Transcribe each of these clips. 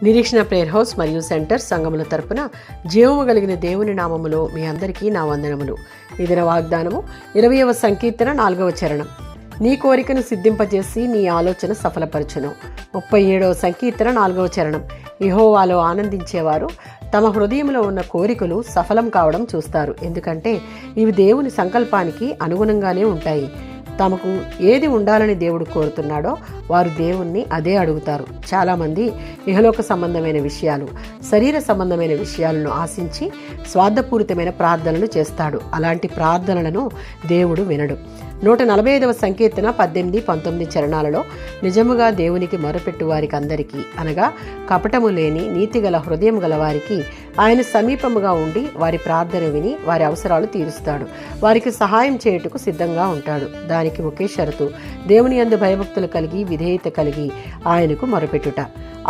నిరీక్షణ prayer house మరియు centre సంఘముల తరపున జీవము కలిగిన దేవుని నామములో మీ అందరికీ నా వందనములు. ఈ దిన వాగ్దానము 20వ సంకీర్తన 4వ చరణం. నీ కోరికను సిద్ధింపజేసి నీ ఆలోచన సఫలపరచును. 37వ సంకీర్తన 4వ చరణం. యెహోవాలో ఆనందించేవారు తమ హృదయంలో ఉన్న కోరికలు సఫలం కావడం చూస్తారు. ఎందుకంటే ఇవి దేవుని సంకల్పానికి అనుగుణంగానే ఉంటాయి. తమకు ఏది ఉండాలని దేవుడు కోరుతున్నాడో వారు దేవుణ్ణి అదే అడుగుతారు. చాలామంది ఇహలోక సంబంధమైన విషయాలు, శరీర సంబంధమైన విషయాలను ఆశించి స్వార్థపూరితమైన ప్రార్థనలు చేస్తాడు. అలాంటి ప్రార్థనలను దేవుడు వినడు. 145వ సంకీర్తన 18-19 చరణాలలో నిజముగా దేవునికి మొరపెట్టు వారికి అందరికీ, అనగా కపటము లేని నీతిగల హృదయం గల వారికి ఆయన సమీపముగా ఉండి వారి ప్రార్థన విని వారి అవసరాలు తీరుస్తాడు. వారికి సహాయం చేయుటకు సిద్ధంగా ఉంటాడు. దానికి ఒకే షరతు, దేవుని యందు భయభక్తులు కలిగి విధేయత కలిగి ఆయనకు మొరపెట్టుట.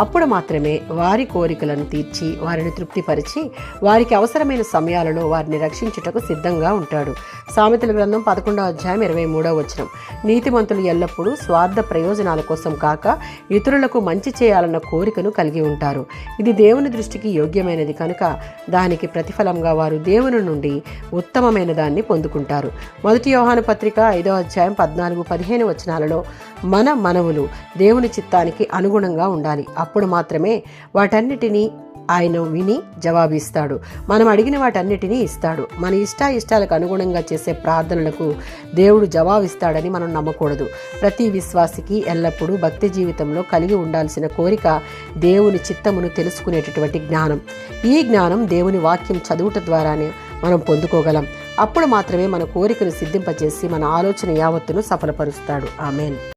అప్పుడు మాత్రమే వారి కోరికలను తీర్చి వారిని తృప్తిపరిచి వారికి అవసరమైన సమయాలలో వారిని రక్షించుటకు సిద్ధంగా ఉంటాడు. సామెతల గ్రంథం 11వ అధ్యాయం 23వ వచనం. నీతిమంతులు ఎల్లప్పుడూ స్వార్థ ప్రయోజనాల కోసం కాక ఇతరులకు మంచి చేయాలన్న కోరికను కలిగి ఉంటారు. ఇది దేవుని దృష్టికి యోగ్యమైనది కనుక దానికి ప్రతిఫలంగా వారు దేవుని నుండి ఉత్తమమైన దాన్ని పొందుకుంటారు. 1 యోహాను పత్రిక 5వ అధ్యాయం 14-15 వచనాలలో మన మనవులు దేవుని చిత్తానికి అనుగుణంగా ఉండాలి. అప్పుడు మాత్రమే వాటన్నిటినీ ఆయన విని జవాబిస్తాడు. మనం అడిగిన వాటన్నిటినీ ఇస్తాడు. మన ఇష్టాలకు అనుగుణంగా చేసే ప్రార్థనలకు దేవుడు జవాబిస్తాడని మనం నమ్మకూడదు. ప్రతి విశ్వాసికి ఎల్లప్పుడూ భక్తి జీవితంలో కలిగి ఉండాల్సిన కోరిక దేవుని చిత్తమును తెలుసుకునేటటువంటి జ్ఞానం. ఈ జ్ఞానం దేవుని వాక్యం చదువుట ద్వారానే మనం పొందుకోగలం. అప్పుడు మాత్రమే మన కోరికను సిద్ధింపచేసి మన ఆలోచన యావత్తును సఫలపరుస్తాడు. ఆమేన్.